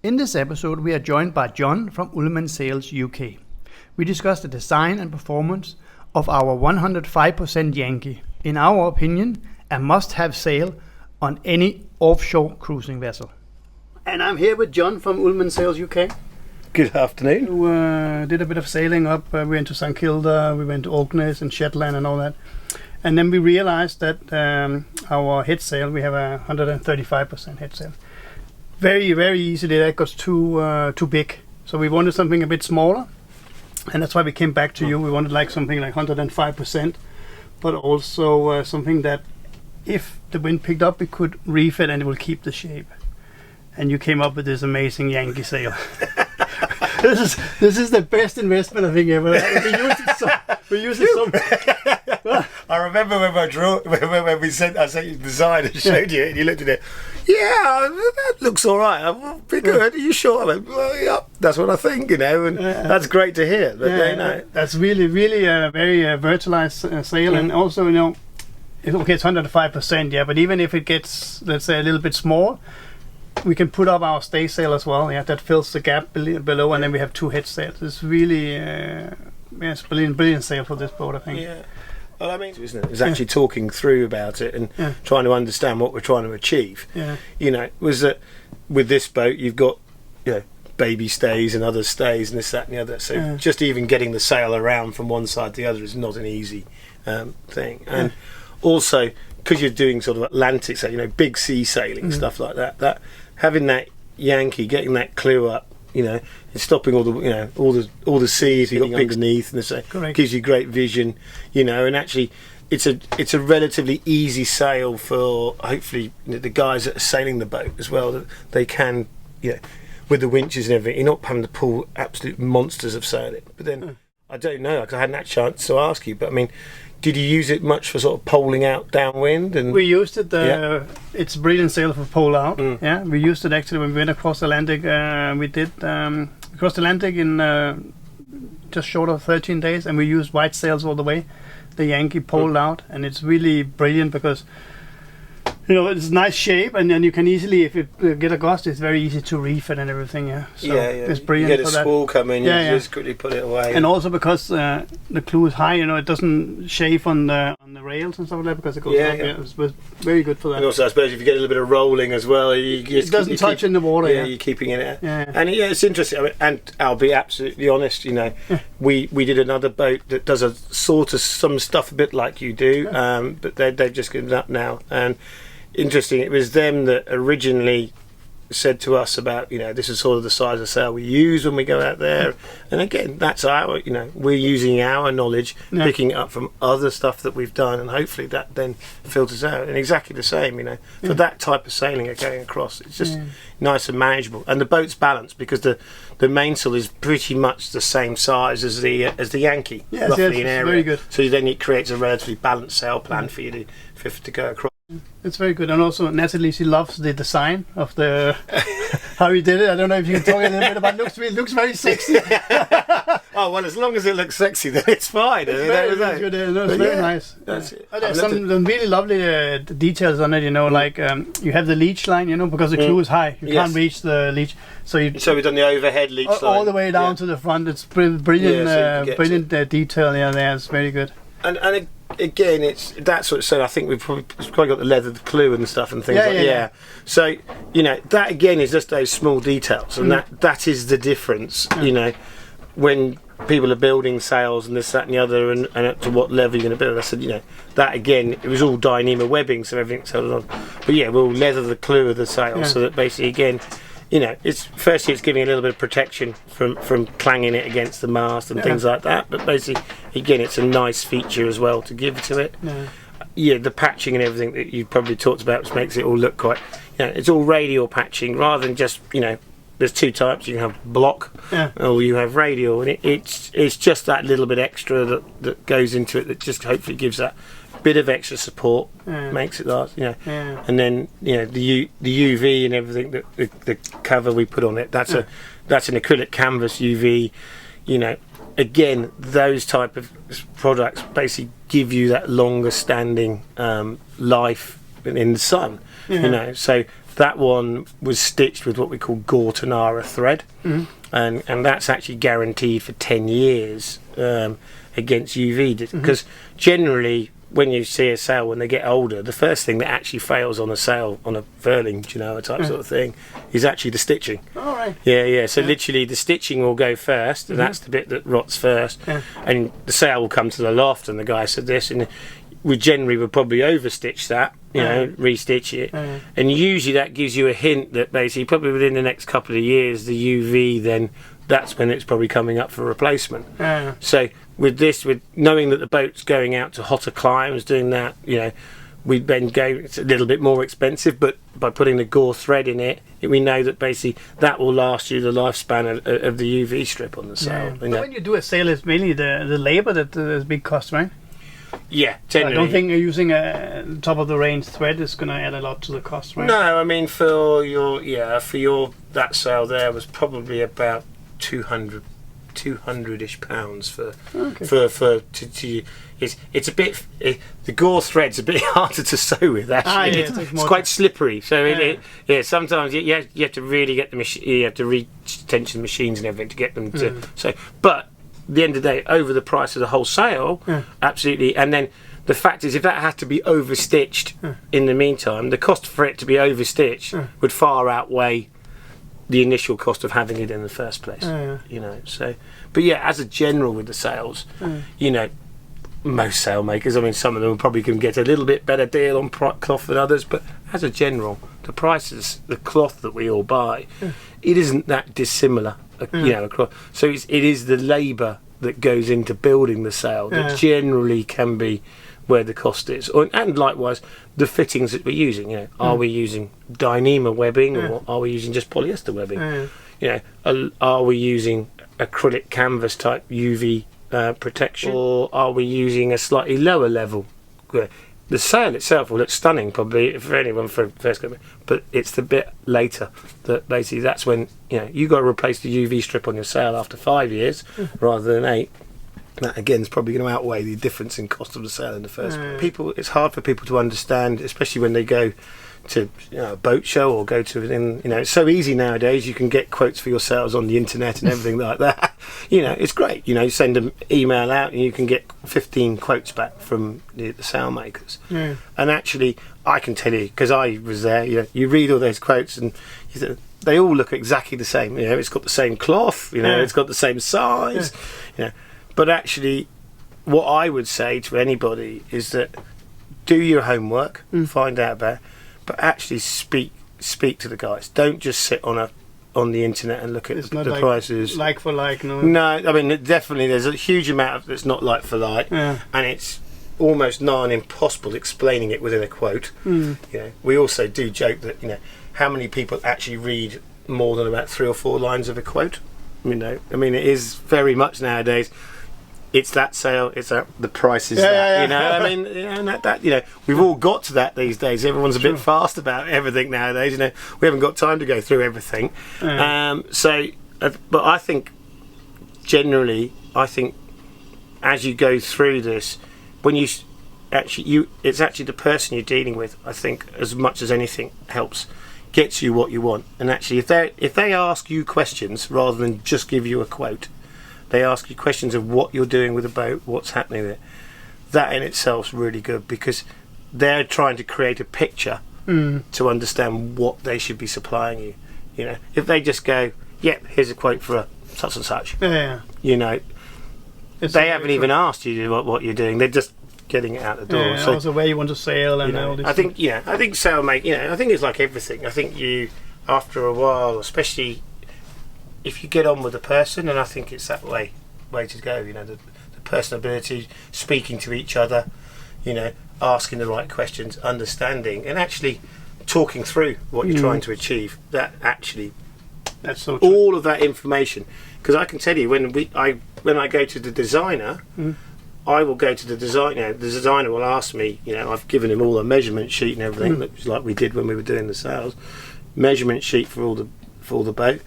In this episode, we are joined by John from Ullman Sails UK. We discuss the design and performance of our 105% Yankee. In our opinion, a must-have sail on any offshore cruising vessel. And I'm here with John from Ullman Sails UK. Good afternoon. Who did a bit of sailing up. We went to St Kilda, we went to Orkneys and Shetland and all that. And then we realized that our headsail, we have a 135% headsail. Very, very easily that got too big. So we wanted something a bit smaller. And that's why we came back to you. We wanted like something like 105%, but also something that if the wind picked up, we could reef it and it will keep the shape. And you came up with this amazing Yankee sail. This is the best investment I think ever. We use it so. I remember when I sent you the design and showed you it, and you looked at it. Yeah, that looks all right. Pretty good. Are you sure? I went, well, yeah, that's what I think, and that's great to hear. But that's really, really a very verticalized sail, and also, it's 105%, yeah. But even if it gets, let's say, a little bit small, we can put up our staysail as well. Yeah, that fills the gap below, and then we have two headsails. It's really, brilliant sail for this boat, I think. Yeah. Well, I mean, isn't it? It's actually talking through about it and trying to understand what we're trying to achieve. Yeah. Was that with this boat you've got, baby stays and other stays and this, that, and the other. So just even getting the sail around from one side to the other is not an easy thing. And also, because you're doing sort of Atlantic, so big sea sailing stuff like that. That having that Yankee, getting that clue up, and stopping all the seas you've got underneath, and so gives you great vision, and actually it's a relatively easy sail for hopefully the guys that are sailing the boat as well, that they can with the winches and everything, you're not having to pull absolute monsters of sailing. But then I don't know, because I hadn't had a chance to ask you, but I mean, did you use it much for sort of poling out downwind? And we used it. It's a brilliant sail for pole out. Yeah, we used it actually when we went across the Atlantic. We did across the Atlantic in just short of 13 days, and we used white sails all the way. The Yankee poled out, and it's really brilliant because it's a nice shape, and then you can easily, if you get a gust, it's very easy to reef it and everything. Yeah, so it's brilliant. You get a squall coming, you just quickly put it away. And also because the clue is high, it doesn't chafe on the rails and stuff like that, because it goes up. Yeah, it was very good for that. And also, I suppose if you get a little bit of rolling as well, it doesn't touch in the water. Yeah, you're keeping it. And it's interesting. I mean, and I'll be absolutely honest. We did another boat that does a sort of some stuff a bit like you do, but they've just given up now. And interesting, it was them that originally said to us about this is sort of the size of sail we use when we go out there, and again that's our we're using our knowledge, picking it up from other stuff that we've done, and hopefully that then filters out. And exactly the same for that type of sailing or going across, it's just nice and manageable, and the boat's balanced because the mainsail is pretty much the same size as the Yankee, roughly in area. Very good. So then it creates a relatively balanced sail plan for you to go across. It's very good, and also Natalie, she loves the design of the how he did it. I don't know if you can talk a little bit about it. It looks very sexy. Oh well, as long as it looks sexy, then it's fine. It's very good. It's very nice. That's it. There's some really lovely details on it. Like you have the leech line, because the clue is high, you can't reach the leech. So we've done the overhead leech line all the way down to the front. It's brilliant, brilliant detail. Yeah, there. It's very good. And again, it's that sort of said. I think we've probably got the leather, the clue, and stuff and things So that again is just those small details, and that is the difference. When people are building sails and this, that, and the other, and up to what level you're going to build. I said, that again, it was all Dyneema webbing, so everything's held on. But we'll leather the clue of the sail, so that basically again, it's firstly it's giving a little bit of protection from clanging it against the mast and things like that. But basically, again, it's a nice feature as well to give to it. The patching and everything that you probably talked about, which makes it all look quite. It's all radial patching rather than just There's two types. You can have block, or you have radial, and it's just that little bit extra that goes into it that just hopefully gives that bit of extra support, makes it last, and then the UV and everything that the cover we put on it, that's an acrylic canvas UV. Again, those type of products basically give you that longer standing life in the sun. So that one was stitched with what we call Gortonara thread, and that's actually guaranteed for 10 years against UV, because generally when you see a sail when they get older, the first thing that actually fails on a sail, on a furling, type sort of thing, is actually the stitching. All right. Yeah. So literally the stitching will go first, and that's the bit that rots first, and the sail will come to the loft, and the guy said this, and we generally would probably overstitch that, restitch it, and usually that gives you a hint that basically probably within the next couple of years the UV, then that's when it's probably coming up for replacement. So with this, with knowing that the boat's going out to hotter climes, doing that, we'd then go, it's a little bit more expensive, but by putting the Gore thread in it, we know that basically that will last you the lifespan of the UV strip on the sail. But when you do a sail, it's mainly the labor that is a big cost, right? Yeah, generally. I don't think using a top of the range thread is going to add a lot to the cost, right? No, I mean for that sail there was probably about 200-ish pounds for it's a bit the Gore thread's a bit harder to sew with actually. It's quite slippery, so sometimes you have to really get the machine, you have to re-tension machines and everything to get them to so, but at the end of the day, over the price of the whole sail, absolutely. And then the fact is, if that had to be overstitched in the meantime, the cost for it to be overstitched would far outweigh the initial cost of having it in the first place. So, but as a general with the sails, most sailmakers, I mean, some of them probably can get a little bit better deal on cloth than others, but as a general, the prices, the cloth that we all buy, it isn't that dissimilar. Across. So it is the labour that goes into building the sail that generally can be where the cost is, and likewise the fittings that we're using. Are we using Dyneema webbing, or are we using just polyester webbing? Are we using acrylic canvas type UV protection, or are we using a slightly lower level? The sail itself will look stunning probably for anyone for first go, but it's the bit later that basically that's when you got to replace the UV strip on your sail after 5 years rather than 8. That again is probably going to outweigh the difference in cost of the sail in the first place. It's hard for people to understand, especially when they go to a boat show or go to it's so easy nowadays. You can get quotes for your sails on the internet and everything like that. It's great. You send an email out and you can get 15 quotes back from the sailmakers. And actually, I can tell you, because I was there, you read all those quotes and they all look exactly the same. It's got the same cloth, it's got the same size, But actually, what I would say to anybody is that do your homework, find out about it, but actually speak to the guys. Don't just sit on the internet and look at the prices. Like for like, no. No, I mean definitely there's a huge amount of that's not like for like, and it's almost nigh on impossible explaining it within a quote. We also do joke that how many people actually read more than about 3 or 4 lines of a quote. I mean it is very much nowadays. It's that sale. It's that the price is that. I mean, and that we've all got to that these days. Everyone's a bit fast about everything nowadays. We haven't got time to go through everything. But I think generally, as you go through this, when it's actually the person you're dealing with. I think as much as anything helps, gets you what you want. And actually, if they ask you questions rather than just give you a quote. They ask you questions of what you're doing with the boat, what's happening with it. That in itself is really good because they're trying to create a picture to understand what they should be supplying you. If they just go, "Yep, here's a quote for such and such," they haven't even asked you what you're doing. They're just getting it out the door. So also where you want to sail and all this. I think sailmaking. I think it's like everything. I think you, after a while, especially if you get on with the person, and I think it's that way to go. The personability, speaking to each other, asking the right questions, understanding, and actually talking through what you're trying to achieve. That's so true. All of that information, because I can tell you when I go to the designer, I will go to the designer. The designer will ask me. I've given him all the measurement sheet and everything, like we did when we were doing the sails. Measurement sheet for all the boat.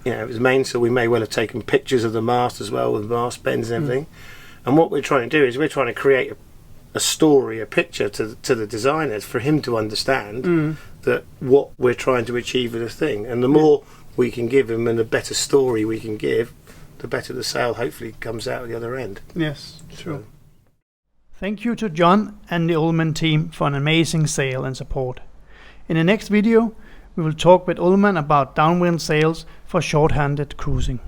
It was mainsail. We may well have taken pictures of the mast as well with mast bends and everything. And what we're trying to do is we're trying to create a story, a picture to the designers for him to understand that what we're trying to achieve with the thing. And the more we can give him and the better story we can give, the better the sail hopefully comes out at the other end. Yes, true. Thank you to John and the Ullman team for an amazing sail and support. In the next video, we will talk with Ullman about downwind sails for short-handed cruising.